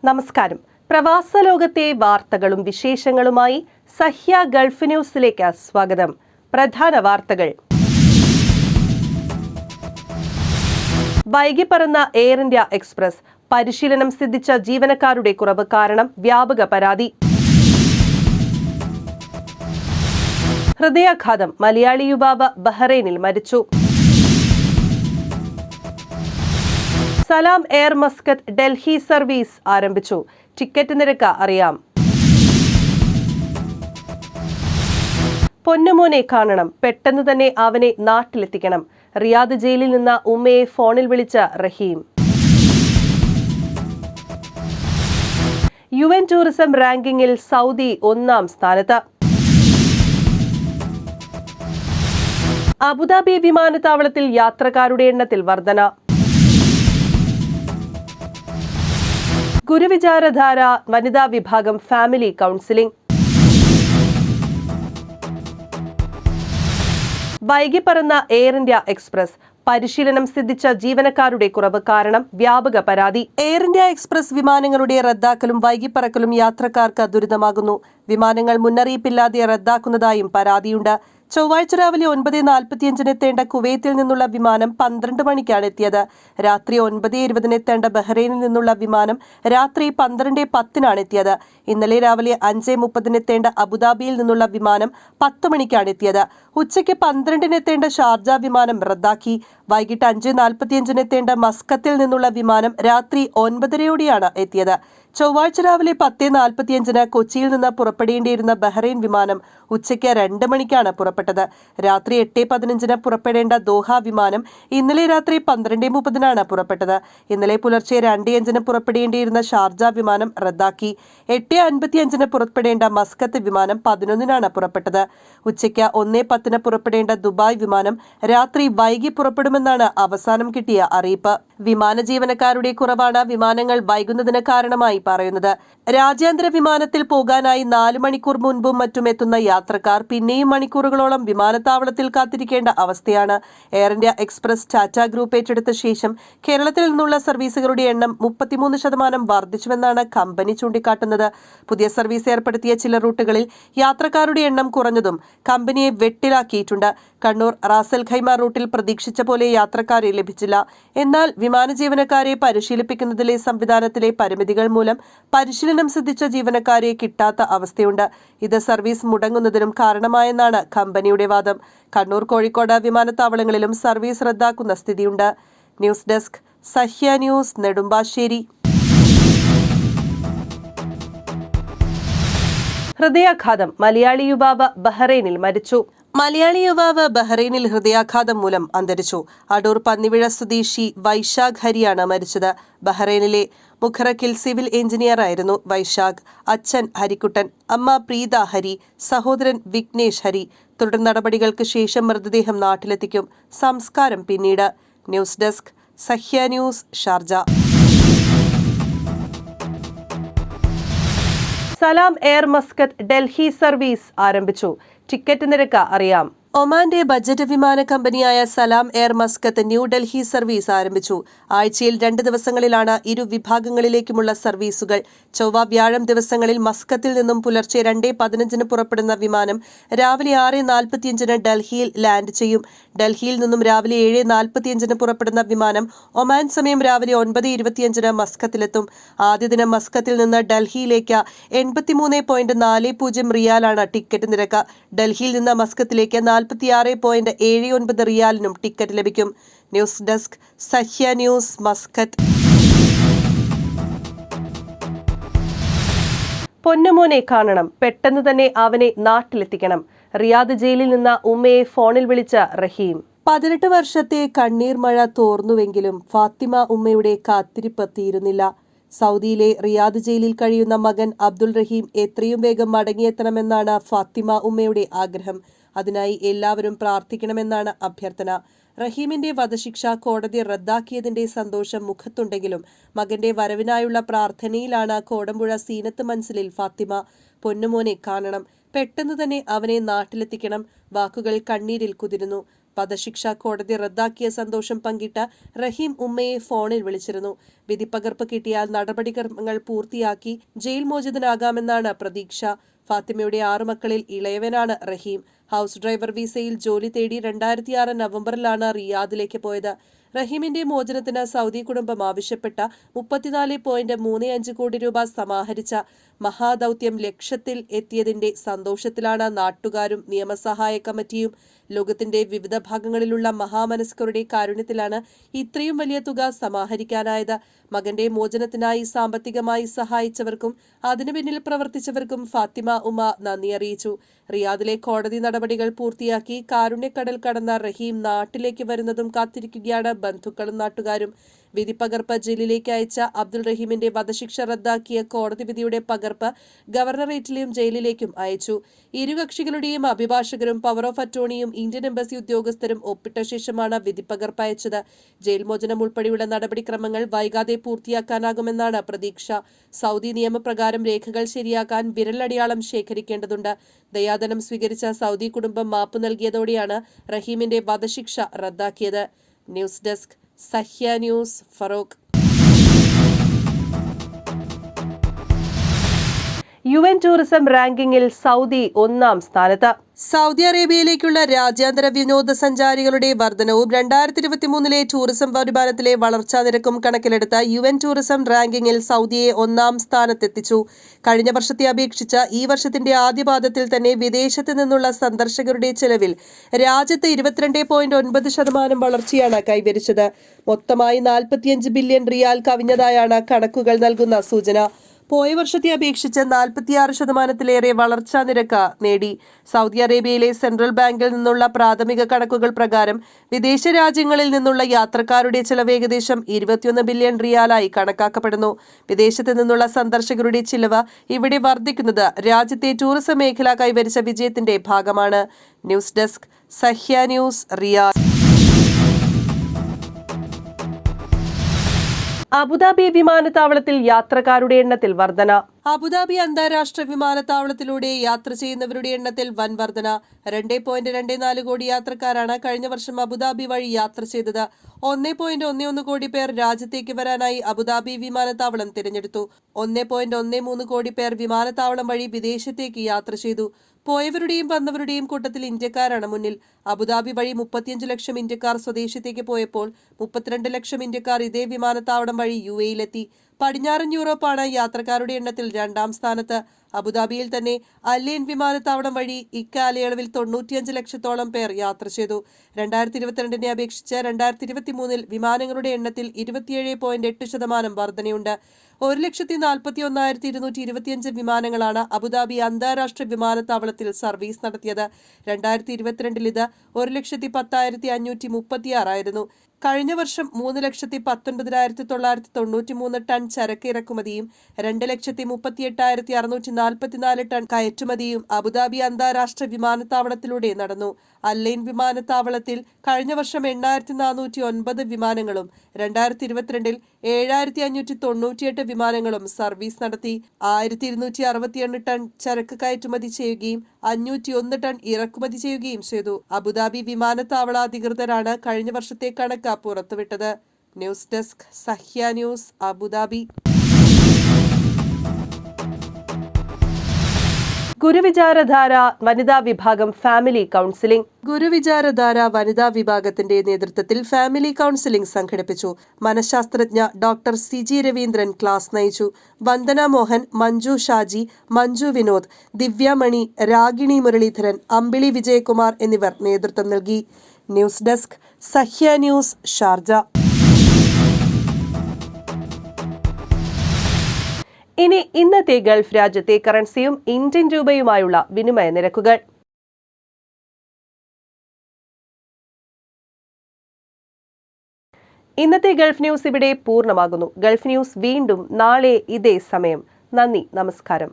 നമസ്കാരം. പ്രവാസ ലോകത്തെ വാർത്തകളും വിശേഷങ്ങളുമായി സഹ്യ ഗൾഫ് ന്യൂസിലേക്ക് സ്വാഗതം. പ്രധാന വാർത്തകൾ. വൈകി പറന്ന എയർ ഇന്ത്യ എക്സ്പ്രസ്. പരിശീലനം സിദ്ധിച്ച ജീവനക്കാരുടെ കുറവ് കാരണം വ്യാപക പരാതി. ഹൃദയാഘാതം. മലയാളി യുവാവ് ബഹ്റൈനിൽ മരിച്ചു. സലാം എയർ മസ്കത്ത് ഡൽഹി സർവീസ് ആരംഭിച്ചു. ടിക്കറ്റ് നിരക്ക് അറിയാം. പൊന്നുമോനെ കാണണം, പെട്ടെന്ന് തന്നെ അവനെ നാട്ടിലെത്തിക്കണം. റിയാദ് ജയിലിൽ നിന്ന് ഉമ്മയെ ഫോണിൽ വിളിച്ച റഹീം. UN ടൂറിസം റാങ്കിങ്ങിൽ സൗദി 1-ാം സ്ഥാനത്ത്. അബുദാബി വിമാനത്താവളത്തിൽ യാത്രക്കാരുടെ എണ്ണത്തിൽ വർധന. ഗുരുവിചാരധാര വനിതാ വിഭാഗം ഫാമിലി കൗൺസിലിംഗ്. വൈകി പറന്ന എയർ ഇന്ത്യ എക്സ്പ്രസ്. പരിശീലനം സിദ്ധിച്ച ജീവനക്കാരുടെ കുറവ് കാരണം വ്യാപക പരാതി. എയർ ഇന്ത്യ എക്സ്പ്രസ് വിമാനങ്ങളുടെ റദ്ദാക്കലും വൈകിപ്പറക്കലും യാത്രക്കാർക്ക് ദുരിതമാകുന്നു. വിമാനങ്ങൾ മുന്നറിയിപ്പില്ലാതെ റദ്ദാക്കുന്നതായും പരാതിയുണ്ട്. ചൊവ്വാഴ്ച രാവിലെ 9:45 എത്തേണ്ട കുവൈത്തിൽ നിന്നുള്ള വിമാനം 12 മണിക്കാണ് എത്തിയത്. രാത്രി 9:20 എത്തേണ്ട ബഹ്റൈനിൽ നിന്നുള്ള വിമാനം രാത്രി 12:10 എത്തിയത്. ഇന്നലെ രാവിലെ 5:30 എത്തേണ്ട അബുദാബിയിൽ നിന്നുള്ള വിമാനം 10 മണിക്കാണ് എത്തിയത്. ഉച്ചയ്ക്ക് 12 എത്തേണ്ട ഷാർജ വിമാനം റദ്ദാക്കി. വൈകിട്ട് 5:45 എത്തേണ്ട മസ്കത്തിൽ നിന്നുള്ള വിമാനം രാത്രി 9:30 എത്തിയത്. ചൊവ്വാഴ്ച രാവിലെ 10:45 കൊച്ചിയിൽ നിന്ന് പുറപ്പെടേണ്ടിയിരുന്ന ബഹ്റൈൻ വിമാനം ഉച്ചയ്ക്ക് 2 മണിക്കാണ് പുറപ്പെട്ടത്. രാത്രി 8:15 പുറപ്പെടേണ്ട ദോഹ വിമാനം ഇന്നലെ രാത്രി 12:30 പുറപ്പെട്ടത്. ഇന്നലെ പുലർച്ചെ 2:05 പുറപ്പെടേണ്ടിയിരുന്ന ഷാർജ വിമാനം റദ്ദാക്കി. 8:55 പുറപ്പെടേണ്ട മസ്കത്ത് വിമാനം 11 പുറപ്പെട്ടത്. ഉച്ചയ്ക്ക് 1:10 പുറപ്പെടേണ്ട ദുബായ് വിമാനം രാത്രി വൈകി പുറപ്പെടുമെന്നാണ് അവസാനം കിട്ടിയ അറിയിപ്പ്. വിമാന ജീവനക്കാരുടെ കുറവാണ് വിമാനങ്ങൾ വൈകുന്നതിന് കാരണമായി പറയുന്നത്. രാജ്യാന്തര വിമാനത്തിൽ പോകാനായി 4 മണിക്കൂർ മുൻപും മറ്റും എത്തുന്ന യാത്രക്കാർ പിന്നെയും മണിക്കൂറുകളോളം വിമാനത്താവളത്തിൽ കാത്തിരിക്കേണ്ട അവസ്ഥയാണ്. Air India express Tata group ഏറ്റെടുത്ത ശേഷം കേരളത്തിൽ നിന്നുള്ള സർവീസുകളുടെ എണ്ണം 33% വർദ്ധിച്ചുവെന്നാണ് കമ്പനി ചൂണ്ടിക്കാട്ടുന്നത്. പുതിയ സർവീസ് ഏർപ്പെടുത്തിയ ചില റൂട്ടുകളിൽ യാത്രക്കാരുടെ എണ്ണം കുറഞ്ഞതും കമ്പനിയെ വെട്ടിലാക്കിയിട്ടുണ്ട്. കണ്ണൂർ റാസൽ ഖൈമ റൂട്ടിൽ പ്രതീക്ഷിച്ച പോലെ യാത്രക്കാരെ ലഭിച്ചില്ല. എന്നാൽ വിമാന ജീവനക്കാരെ പരിശീലിപ്പിക്കുന്നതിലെ സംവിധാനത്തിലെ പരിമിതികൾ മൂലം പരിശീലനം സിദ്ധിച്ച ജീവനക്കാരെ കിട്ടാത്ത അവസ്ഥയുണ്ട്. ഇത് സർവീസ് മുടങ്ങുന്നതിനും കാരണമായെന്നാണ് കമ്പനിയുടെ വാദം. കണ്ണൂർ, കോഴിക്കോട് വിമാനത്താവളങ്ങളിലും സർവീസ് റദ്ദാക്കുന്ന സ്ഥിതിയുണ്ട്. News desk, Sahya news, Nedumbassery. ഹൃദയാഘാതം. മലയാളി യുവാവ് ബഹ്റൈനിൽ മരിച്ചു. മലയാളി യുവാവ് ബഹ്റൈനിൽ ഹൃദയാഘാതം മൂലം അന്തരിച്ചു. അടൂർ പന്നിവിഴ സ്വദേശി വൈശാഖ് ഹരിയാണ് മരിച്ചത്. ബഹ്റൈനിലെ മുഖറക്കിൽ സിവിൽ എഞ്ചിനീയറായിരുന്നു വൈശാഖ്. അച്ഛൻ ഹരിക്കുട്ടൻ, അമ്മ പ്രീത ഹരി, സഹോദരൻ വിഘ്നേഷ് ഹരി. തുടർ നടപടികൾക്ക് ശേഷം മൃതദേഹം നാട്ടിലെത്തിക്കും. സംസ്കാരം പിന്നീട്. News desk, Sahya news, Sharjah. Salam Air Muscat Delhi service ആരംഭിച്ചു. ടിക്കറ്റ് നിരക്ക് അറിയാം. ഒമാന്റെ ബജറ്റ് വിമാന കമ്പനിയായ Salam Air Muscat New Delhi service ആരംഭിച്ചു. ആഴ്ചയിൽ 2 ദിവസങ്ങളിലാണ് ഇരു വിഭാഗങ്ങളിലേക്കുമുള്ള സർവീസുകൾ. ചൊവ്വ, വ്യാഴം ദിവസങ്ങളിൽ മസ്കത്തിൽ നിന്നും പുലർച്ചെ 2:15 പുറപ്പെടുന്ന വിമാനം രാവിലെ 6:45 ഡൽഹിയിൽ ലാൻഡ് ചെയ്യും. ഡൽഹിയിൽ നിന്നും രാവിലെ 7:45 പുറപ്പെടുന്ന വിമാനം ഒമാൻ സമയം രാവിലെ 9:25 മസ്കത്തിലെത്തും. ആദ്യ ദിനം മസ്കത്തിൽ നിന്ന് ഡൽഹിയിലേക്ക് 83.40 റിയാലാണ് ടിക്കറ്റ് നിരക്ക്. ഡൽഹിയിൽ നിന്ന് മസ്കത്തിലേക്ക് 46.79 റിയാലിനും ടിക്കറ്റ് ലഭിക്കും. News desk, Sahya news, Muscat. പൊന്നുമോനെ കാണണം, പെട്ടെന്ന് തന്നെ അവനെ നാട്ടിലെത്തിക്കണം. റിയാദ് ജയിലിൽ നിന്ന് ഉമ്മയെ ഫോണിൽ വിളിച്ച റഹീം. 18 വർഷത്തെ കണ്ണീർ മഴ തോർന്നുവെങ്കിലും ഫാത്തിമ ഉമ്മയുടെ കാത്തിരിപ്പ് തീരുന്നില്ല. സൗദിയിലെ റിയാദ് ജയിലിൽ കഴിയുന്ന മകൻ അബ്ദുൾ റഹീം എത്രയും വേഗം മടങ്ങിയെത്തണമെന്നാണ് ഫാത്തിമ ഉമ്മയുടെ ആഗ്രഹം. അതിനായി എല്ലാവരും പ്രാർത്ഥിക്കണമെന്നാണ് അഭ്യർത്ഥന. റഹീമിന്റെ വധശിക്ഷ കോടതി റദ്ദാക്കിയതിന്റെ സന്തോഷം മുഖത്തുണ്ടെങ്കിലും മകന്റെ വരവിനായുള്ള പ്രാർത്ഥനയിലാണ് കോടമ്പുഴ സീനത്ത് മൻസിലിൽ ഫാത്തിമ. പൊന്നുമോനെ കാണണം, പെട്ടെന്ന് തന്നെ അവനെ നാട്ടിലെത്തിക്കണം. വാക്കുകൾ കണ്ണീരിൽ കുതിരുന്നു. വധശിക്ഷ കോടതി റദ്ദാക്കിയ സന്തോഷം പങ്കിട്ട റഹീം ഉമ്മയെ ഫോണിൽ വിളിച്ചിരുന്നു. വിധിപ്പകർപ്പ് കിട്ടിയാൽ നടപടിക്രമങ്ങൾ പൂർത്തിയാക്കി ജയിൽ മോചിതനാകാമെന്നാണ് പ്രതീക്ഷ. ഫാത്തിമയുടെ 6 മക്കളിൽ ഇളയവനാണ് റഹീം. ഹൗസ് ഡ്രൈവർ വിസയിൽ ജോലി തേടി 2006 നവംബറിലാണ് റിയാദിലേക്ക് പോയത്. റഹീമിന്റെ മോചനത്തിന് സൗദി കുടുംബം ആവശ്യപ്പെട്ട 34.35 കോടി രൂപ സമാഹരിച്ച മഹാദൗത്യം ലക്ഷ്യത്തിൽ എത്തിയതിന്റെ സന്തോഷത്തിലാണ് നാട്ടുകാരും നിയമസഹായ കമ്മിറ്റിയും. ലോകത്തിന്റെ വിവിധ ഭാഗങ്ങളിലുള്ള മഹാമനസ്കരുടെ കാരുണ്യത്തിലാണ് ഇത്രയും വലിയ തുക സമാഹരിക്കാനായത്. മകന്റെ മോചനത്തിനായി സാമ്പത്തികമായി സഹായിച്ചവർക്കും അതിനു പിന്നിൽ പ്രവർത്തിച്ചവർക്കും ഫാത്തിമ ഉമ്മ നന്ദി അറിയിച്ചു. റിയാദിലെ കോടതി നടപടികൾ പൂർത്തിയാക്കി കാരുണ്യക്കടൽ കടന്ന റഹീം നാട്ടിലേക്ക് വരുന്നതും കാത്തിരിക്കുകയാണ് ബന്ധുക്കളും നാട്ടുകാരും. വിധിപ്പകർപ്പ് ജയിലിലേക്ക് അയച്ച അബ്ദുൾ റഹീമിന്റെ വധശിക്ഷ റദ്ദാക്കിയ കോടതി വിധിയുടെ പകർപ്പ് ഗവർണറേറ്റിലും ജയിലിലേക്കും അയച്ചു. ഇരുകക്ഷികളുടെയും അഭിഭാഷകരും പവർ ഓഫ് അറ്റോർണിയും ഇന്ത്യൻ എംബസി ഉദ്യോഗസ്ഥരും ഒപ്പിട്ട ശേഷമാണ് വിധിപ്പകർപ്പ് അയച്ചത്. ജയിൽ മോചനം ഉൾപ്പെടെയുള്ള നടപടിക്രമങ്ങൾ വൈകാതെ പൂർത്തിയാക്കാനാകുമെന്നാണ് പ്രതീക്ഷ. സൗദി നിയമപ്രകാരം രേഖകൾ ശരിയാക്കാൻ വിരലടയാളം ശേഖരിക്കേണ്ടതുണ്ട്. ദയാധനം സ്വീകരിച്ച സൗദി കുടുംബം മാപ്പ് നൽകിയതോടെയാണ് റഹീമിന്റെ വധശിക്ഷ റദ്ദാക്കിയത്. News desk Sahya news, Feroke. UN tourism റാങ്കിങ്ങിൽ സൗദി 1-ാം സ്ഥാനത്ത്. സൗദി അറേബ്യയിലേക്കുള്ള രാജ്യാന്തര വിനോദസഞ്ചാരികളുടെ വർധനവും 2023 ടൂറിസം വരുമാനത്തിലെ വളർച്ചാ നിരക്കും കണക്കിലെടുത്ത UN ടൂറിസം റാങ്കിങ്ങിൽ സൗദിയെ 1-ാം സ്ഥാനത്തെത്തിച്ചു. കഴിഞ്ഞ വർഷത്തെ അപേക്ഷിച്ച് ഈ വർഷത്തിന്റെ ആദ്യപാദത്തിൽ തന്നെ വിദേശത്ത് നിന്നുള്ള സന്ദർശകരുടെ ചെലവിൽ രാജ്യത്ത് 22.9% വളർച്ചയാണ് കൈവരിച്ചത്. മൊത്തമായി 45 ബില്യൺ റിയാൽ കവിഞ്ഞതായാണ് കണക്കുകൾ നൽകുന്ന സൂചന. പോയ വർഷത്തെ അപേക്ഷിച്ച് 46% വളർച്ചാ നിരക്ക് നേടി. സൗദി അറേബ്യയിലെ സെൻട്രൽ ബാങ്കിൽ നിന്നുള്ള പ്രാഥമിക കണക്കുകൾ പ്രകാരം വിദേശ രാജ്യങ്ങളിൽ നിന്നുള്ള യാത്രക്കാരുടെ ചെലവ് ഏകദേശം 21 ബില്യൺ റിയാലായി കണക്കാക്കപ്പെടുന്നു. വിദേശത്ത് നിന്നുള്ള സന്ദർശകരുടെ ചിലവ് ഇവിടെ വർദ്ധിക്കുന്നത് രാജ്യത്തെ ടൂറിസം മേഖല കൈവരിച്ച വിജയത്തിന്റെ ഭാഗമാണ്. News desk Sahya news, Riyadh. Abu Dhabi വിമാനത്താവളത്തിൽ യാത്രക്കാരുടെ എണ്ണത്തിൽ വർധന. അബുദാബി അന്താരാഷ്ട്ര വിമാനത്താവളത്തിലൂടെ യാത്ര ചെയ്യുന്നവരുടെ എണ്ണത്തിൽ വൻ വർധന. 2.24 കോടി യാത്രക്കാരാണ് കഴിഞ്ഞ വർഷം അബുദാബി വഴി യാത്ര ചെയ്തത്. 1.11 കോടി പേർ രാജ്യത്തേക്ക് വരാനായി അബുദാബി വിമാനത്താവളം തിരഞ്ഞെടുത്തു. 1.13 കോടി പേർ വിമാനത്താവളം വഴി വിദേശത്തേക്ക് യാത്ര ചെയ്തു. പോയവരുടെയും വന്നവരുടെയും കൂട്ടത്തിൽ ഇന്ത്യക്കാരാണ് മുന്നിൽ. അബുദാബി വഴി 35 ലക്ഷം ഇന്ത്യക്കാർ സ്വദേശത്തേക്ക് പോയപ്പോൾ 32 ലക്ഷം ഇന്ത്യക്കാർ ഇതേ വിമാനത്താവളം വഴി UAE-യിലെത്തി. പടിഞ്ഞാറൻ യൂറോപ്പാണ് യാത്രക്കാരുടെ എണ്ണത്തിൽ 2-ാം സ്ഥാനത്ത്. അബുദാബിയിൽ തന്നെ അല്ലൈൻ വിമാനത്താവളം വഴി ഇക്കാലയളവിൽ 95 ലക്ഷത്തോളം പേർ യാത്ര ചെയ്തു. 2022 അപേക്ഷിച്ച് 2023 വിമാനങ്ങളുടെ എണ്ണത്തിൽ 27.8% വർധനയുണ്ട്. 1,41,225 വിമാനങ്ങളാണ് അബുദാബി അന്താരാഷ്ട്ര വിമാനത്താവളത്തിൽ സർവീസ് നടത്തിയത്. 2022 ഇത് 1,10,536 ആയിരുന്നു. കഴിഞ്ഞ വർഷം 3,19,993 ടൺ ചരക്ക് ഇറക്കുമതിയും 2,38,644 ടൺ കയറ്റുമതിയും അബുദാബി അന്താരാഷ്ട്ര വിമാനത്താവളത്തിലൂടെ നടന്നു. അല്ലൈൻ വിമാനത്താവളത്തിൽ കഴിഞ്ഞ വർഷം 8,409 വിമാനങ്ങളും 2022 7,598 വിമാനങ്ങളും സർവീസ് നടത്തി. 1,268 ടൺ ചരക്ക് കയറ്റുമതി ചെയ്യുകയും 501 ടൺ ഇറക്കുമതി ചെയ്യുകയും ചെയ്തു. അബുദാബി വിമാനത്താവള അധികൃതരാണ് കഴിഞ്ഞ വർഷത്തെ കണക്ക് പുറത്തുവിട്ടത്. News desk Sahya news, Abu Dhabi. Guruvicharadhara വനിതാ വിഭാഗം ഫാമിലി കൗൺസിലിംഗ്. ഗുരുവിചാരധാര വനിതാ വിഭാഗത്തിന്റെ നേതൃത്വത്തിൽ ഫാമിലി കൗൺസിലിംഗ് സംഘടിപ്പിച്ചു. മനഃശാസ്ത്രജ്ഞ ഡോക്ടർ CG രവീന്ദ്രൻ ക്ലാസ് നയിച്ചു. വന്ദന മോഹൻ, മഞ്ജു ഷാജി, മഞ്ജു വിനോദ്, ദിവ്യമണി, രാഗിണി മുരളീധരൻ, അമ്പിളി വിജയകുമാർ എന്നിവർ നേതൃത്വം നൽകി. News desk Sahya news, Sharjah. ഇനി ഇന്നത്തെ ഗൾഫ് രാജ്യത്തെ കറൻസിയും ഇന്ത്യൻ രൂപയുമായുള്ള വിനിമയ നിരക്കുകൾ. ഇന്നത്തെ ഗൾഫ് ന്യൂസ് ഇവിടെ പൂർണ്ണമാകുന്നു. ഗൾഫ് ന്യൂസ് വീണ്ടും നാളെ ഇതേ സമയം. നന്ദി, നമസ്കാരം.